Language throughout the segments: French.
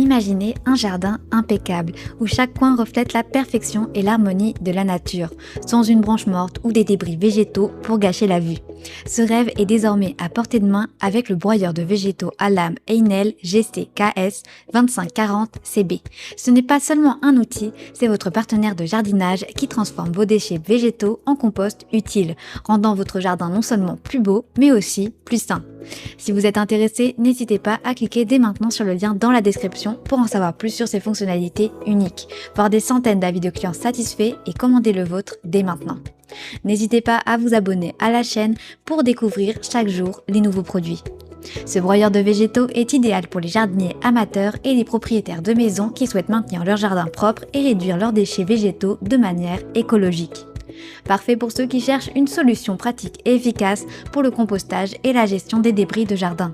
Imaginez un jardin impeccable, où chaque coin reflète la perfection et l'harmonie de la nature, sans une branche morte ou des débris végétaux pour gâcher la vue. Ce rêve est désormais à portée de main avec le broyeur de végétaux à lame Heinel GC-KS 2540 CB. Ce n'est pas seulement un outil, c'est votre partenaire de jardinage qui transforme vos déchets végétaux en compost utile, rendant votre jardin non seulement plus beau, mais aussi plus sain. Si vous êtes intéressé, n'hésitez pas à cliquer dès maintenant sur le lien dans la description pour en savoir plus sur ces fonctionnalités uniques, voir des centaines d'avis de clients satisfaits et commander le vôtre dès maintenant. N'hésitez pas à vous abonner à la chaîne pour découvrir chaque jour les nouveaux produits. Ce broyeur de végétaux est idéal pour les jardiniers amateurs et les propriétaires de maisons qui souhaitent maintenir leur jardin propre et réduire leurs déchets végétaux de manière écologique. Parfait pour ceux qui cherchent une solution pratique et efficace pour le compostage et la gestion des débris de jardin.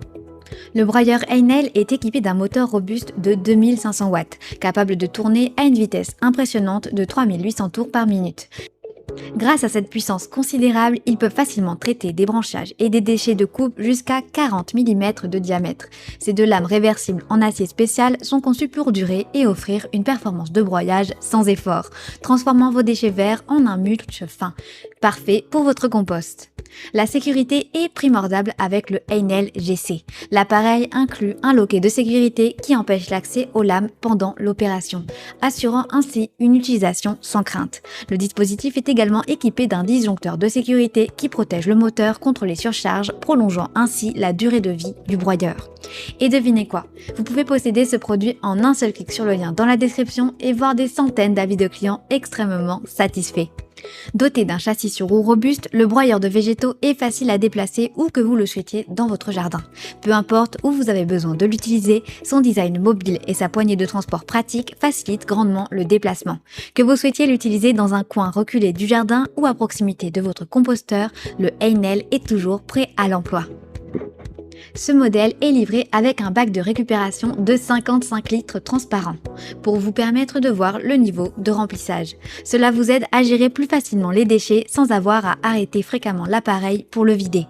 Le broyeur Heinel est équipé d'un moteur robuste de 2500 watts, capable de tourner à une vitesse impressionnante de 3800 tours par minute. Grâce à cette puissance considérable, il peut facilement traiter des branchages et des déchets de coupe jusqu'à 40 mm de diamètre. Ces deux lames réversibles en acier spécial sont conçues pour durer et offrir une performance de broyage sans effort, transformant vos déchets verts en un mulch fin, parfait pour votre compost. La sécurité est primordiale avec le Heinel GC. L'appareil inclut un loquet de sécurité qui empêche l'accès aux lames pendant l'opération, assurant ainsi une utilisation sans crainte. Le dispositif est également équipé d'un disjoncteur de sécurité qui protège le moteur contre les surcharges, prolongeant ainsi la durée de vie du broyeur. Et devinez quoi? Vous pouvez posséder ce produit en un seul clic sur le lien dans la description et voir des centaines d'avis de clients extrêmement satisfaits. Doté d'un châssis sur roues robuste, le broyeur de végétaux est facile à déplacer où que vous le souhaitiez dans votre jardin. Peu importe où vous avez besoin de l'utiliser, son design mobile et sa poignée de transport pratique facilitent grandement le déplacement. Que vous souhaitiez l'utiliser dans un coin reculé du jardin ou à proximité de votre composteur, le Heinel est toujours prêt à l'emploi. Ce modèle est livré avec un bac de récupération de 55 litres transparent pour vous permettre de voir le niveau de remplissage. Cela vous aide à gérer plus facilement les déchets sans avoir à arrêter fréquemment l'appareil pour le vider.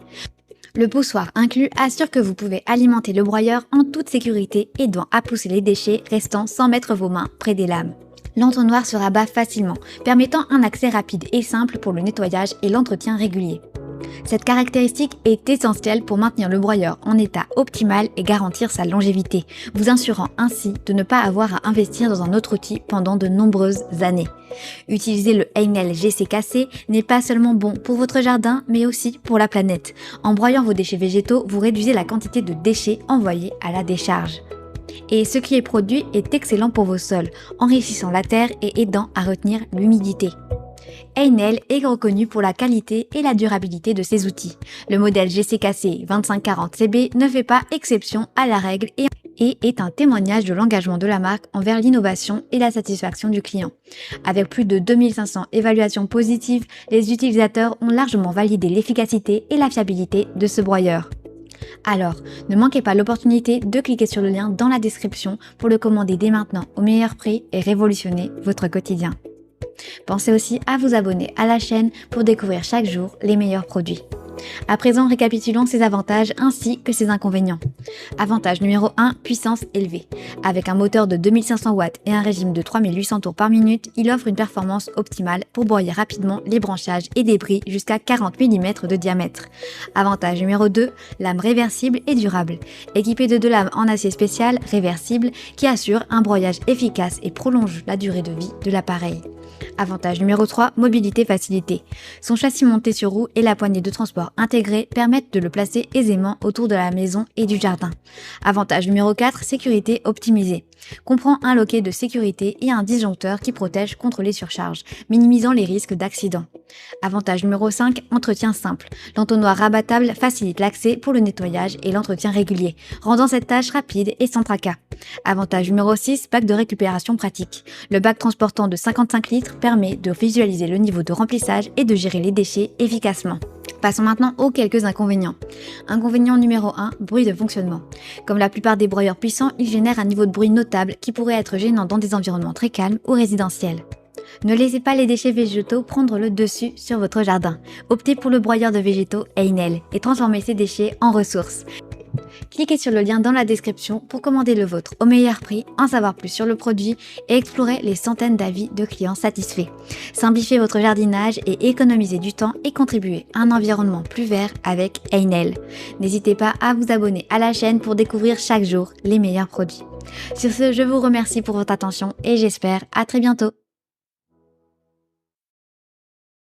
Le poussoir inclus assure que vous pouvez alimenter le broyeur en toute sécurité, aidant à pousser les déchets restant sans mettre vos mains près des lames. L'entonnoir se rabat facilement, permettant un accès rapide et simple pour le nettoyage et l'entretien régulier. Cette caractéristique est essentielle pour maintenir le broyeur en état optimal et garantir sa longévité, vous assurant ainsi de ne pas avoir à investir dans un autre outil pendant de nombreuses années. Utiliser le Heinel GC-KC n'est pas seulement bon pour votre jardin, mais aussi pour la planète. En broyant vos déchets végétaux, vous réduisez la quantité de déchets envoyés à la décharge. Et ce qui est produit est excellent pour vos sols, enrichissant la terre et aidant à retenir l'humidité. Heinel est reconnu pour la qualité et la durabilité de ses outils. Le modèle GC-KC 2540 CB ne fait pas exception à la règle et est un témoignage de l'engagement de la marque envers l'innovation et la satisfaction du client. Avec plus de 2500 évaluations positives, les utilisateurs ont largement validé l'efficacité et la fiabilité de ce broyeur. Alors, ne manquez pas l'opportunité de cliquer sur le lien dans la description pour le commander dès maintenant au meilleur prix et révolutionner votre quotidien. Pensez aussi à vous abonner à la chaîne pour découvrir chaque jour les meilleurs produits. À présent, récapitulons ses avantages ainsi que ses inconvénients. Avantage numéro 1, puissance élevée. Avec un moteur de 2500 watts et un régime de 3800 tours par minute, il offre une performance optimale pour broyer rapidement les branchages et débris jusqu'à 40 mm de diamètre. Avantage numéro 2, lame réversible et durable. Équipé de deux lames en acier spécial réversible qui assurent un broyage efficace et prolonge la durée de vie de l'appareil. Avantage numéro 3, mobilité facilitée. Son châssis monté sur roue et la poignée de transport intégrée permettent de le placer aisément autour de la maison et du jardin. Avantage numéro 4, sécurité optimisée. Comprend un loquet de sécurité et un disjoncteur qui protège contre les surcharges, minimisant les risques d'accident. Avantage numéro 5, entretien simple. L'entonnoir rabattable facilite l'accès pour le nettoyage et l'entretien régulier, rendant cette tâche rapide et sans tracas. Avantage numéro 6, bac de récupération pratique. Le bac transportant de 55 litres permet de visualiser le niveau de remplissage et de gérer les déchets efficacement. Passons maintenant aux quelques inconvénients. Inconvénient numéro 1, bruit de fonctionnement. Comme la plupart des broyeurs puissants, il génère un niveau de bruit notable qui pourrait être gênant dans des environnements très calmes ou résidentiels. Ne laissez pas les déchets végétaux prendre le dessus sur votre jardin. Optez pour le broyeur de végétaux Heinel et transformez ces déchets en ressources. Cliquez sur le lien dans la description pour commander le vôtre au meilleur prix, en savoir plus sur le produit et explorer les centaines d'avis de clients satisfaits. Simplifiez votre jardinage et économisez du temps et contribuez à un environnement plus vert avec Einel. N'hésitez pas à vous abonner à la chaîne pour découvrir chaque jour les meilleurs produits. Sur ce, je vous remercie pour votre attention et j'espère à très bientôt.